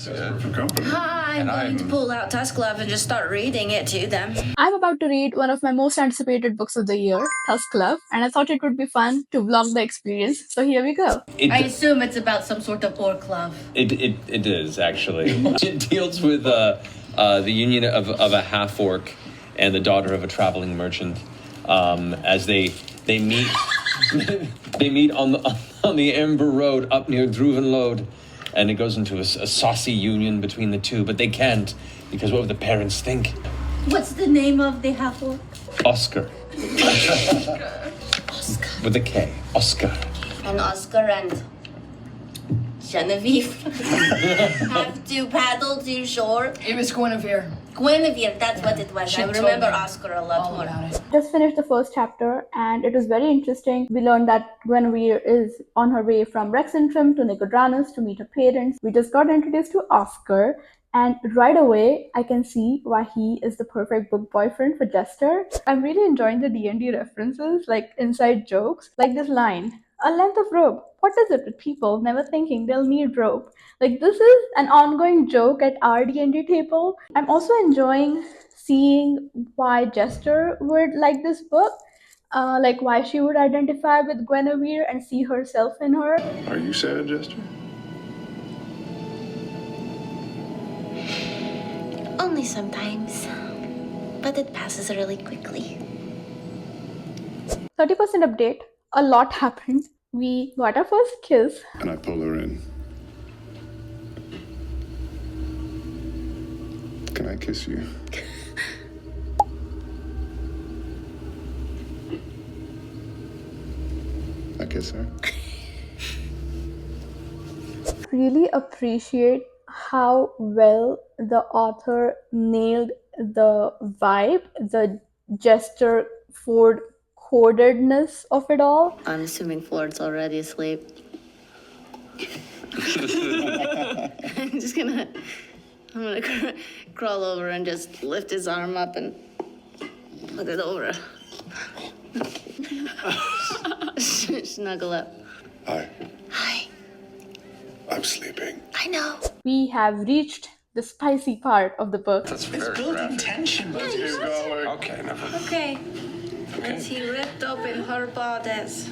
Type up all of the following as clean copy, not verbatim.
For company. I'm going to pull out Tusk and just start reading it to them. I'm about to read one of my most anticipated books of the year, Tusk, and I thought it would be fun to vlog the experience. So here we go. I assume it's about some sort of orc love. It is, actually. It deals with the union of a half-orc and the daughter of a traveling merchant as they meet they meet on the Amber Road up near Druvenlode, and it goes into a saucy union between the two, but they can't because what would the parents think? What's the name of the half-orc? Oscar. Oscar. With a K. Oscar. And Oscar and Genevieve have to paddle to shore. It was Guinevere. Guinevere, that's what it was. I remember Oscar a lot All more. about it. Just finished the first chapter and it was very interesting. We learned that Guinevere is on her way from Rexentrum to Nicodranus to meet her parents. We just got introduced to Oscar, and right away I can see why he is the perfect book boyfriend for Jester. I'm really enjoying the D&D references, like inside jokes, like this line. A length of rope. What is it with people never thinking they'll need rope? Like, this is an ongoing joke at our D&D table. I'm also enjoying seeing why Jester would like this book. Like why she would identify with Guinevere and see herself in her. Are you sad, Jester? Only sometimes. But it passes really quickly. 30% update. A lot happened. We got our first kiss. And I pull her in. Can I kiss you? I kiss her. Really appreciate how well the author nailed the vibe, the Jester Ford codedness of it all. I'm assuming Ford's already asleep. I'm gonna crawl over and just lift his arm up and put it over. Snuggle up. Hi. Hi. I'm sleeping. I know. We have reached the spicy part of the book. That's It's very building graphic. tension. Let's keep going. Okay, never mind. Okay. As he ripped open her bodice.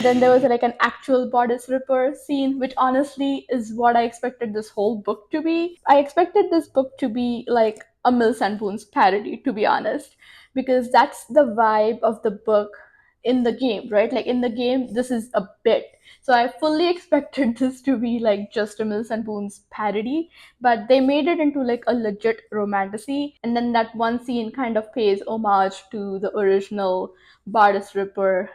Then there was like an actual bodice ripper scene, which honestly is what I expected this whole book to be. I expected this book to be like a Mills and Boons parody, to be honest, because that's the vibe of the book in the game, right? Like in the game, this is a bit. So I fully expected this to be like just a Mills and Boons parody, but they made it into like a legit romantasy. And then that one scene kind of pays homage to the original Bardis Ripper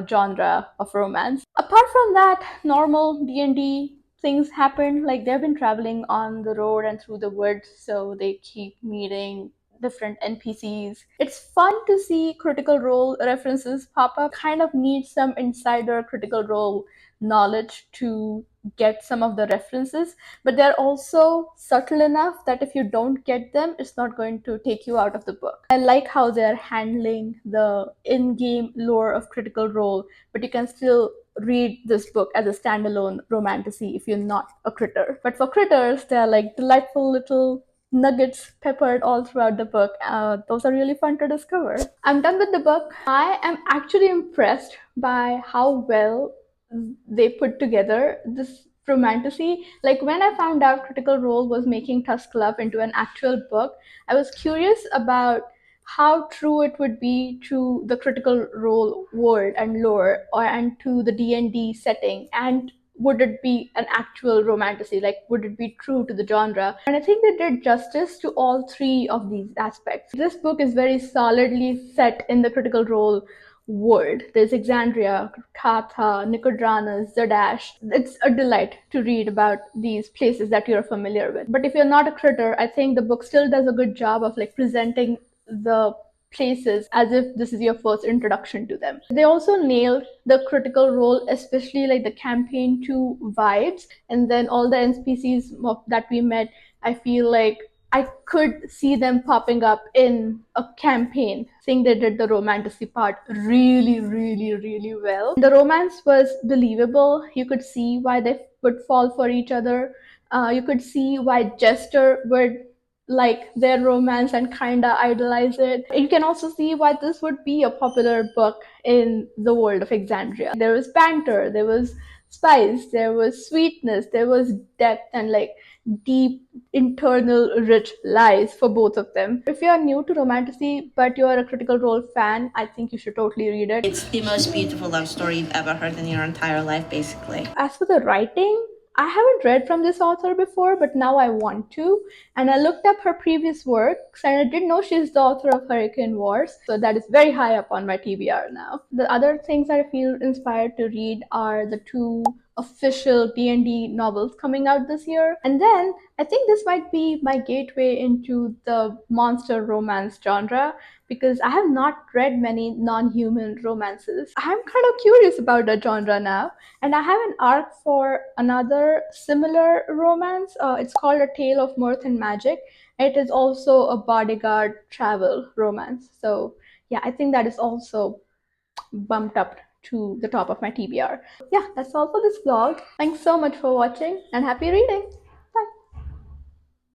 genre of romance. Apart from that, normal D&D things happen. Like they've been traveling on the road and through the woods, so they keep meeting different NPCs. It's fun to see Critical Role references pop up. Kind of need some insider Critical Role knowledge to get some of the references, but they're also subtle enough that if you don't get them, it's not going to take you out of the book. I like how they're handling the in-game lore of Critical Role, but you can still read this book as a standalone romantasy if you're not a critter. But for critters, they're like delightful little nuggets peppered all throughout the book. Those are really fun to discover. I'm done with the book. I am actually impressed by how well they put together this romantasy. Like when I found out Critical Role was making Tusk Love into an actual book, I was curious about how true it would be to the Critical Role world and lore, and to the D&D setting, and would it be an actual romantasy? Like, would it be true to the genre? And I think they did justice to all three of these aspects. This book is very solidly set in the Critical Role world. There's Exandria, Katha, Nicodranus, Zadash. It's a delight to read about these places that you're familiar with. But if you're not a critter, I think the book still does a good job of like presenting the places as if this is your first introduction to them. They also nailed the Critical Role, especially like the campaign 2 vibes, and then all the NPCs that we met, I feel like I could see them popping up in a campaign. I think they did the romantasy part really, really, really well. The romance was believable. You could see why they would fall for each other. You could see why Jester would like their romance and kinda idolize it. You can also see why this would be a popular book in the world of Exandria. There was banter, there was spice, there was sweetness, there was depth and like deep internal rich lies for both of them. If you're new to romantasy but you're a Critical Role fan, I think you should totally read it. It's the most beautiful love story you've ever heard in your entire life, basically. As for the writing, I haven't read from this author before, but now I want to. And I looked up her previous works, and I didn't know she's the author of Hurricane Wars, so that is very high up on my TBR now. The other things that I feel inspired to read are the two official D&D novels coming out this year. And then I think this might be my gateway into the monster romance genre because I have not read many non-human romances. I'm kind of curious about the genre now, and I have an arc for another similar romance. It's called A Tale of Mirth and Magic. It is also a bodyguard travel romance. So yeah, I think that is also bumped up to the top of my TBR. Yeah, that's all for this vlog. Thanks so much for watching and happy reading.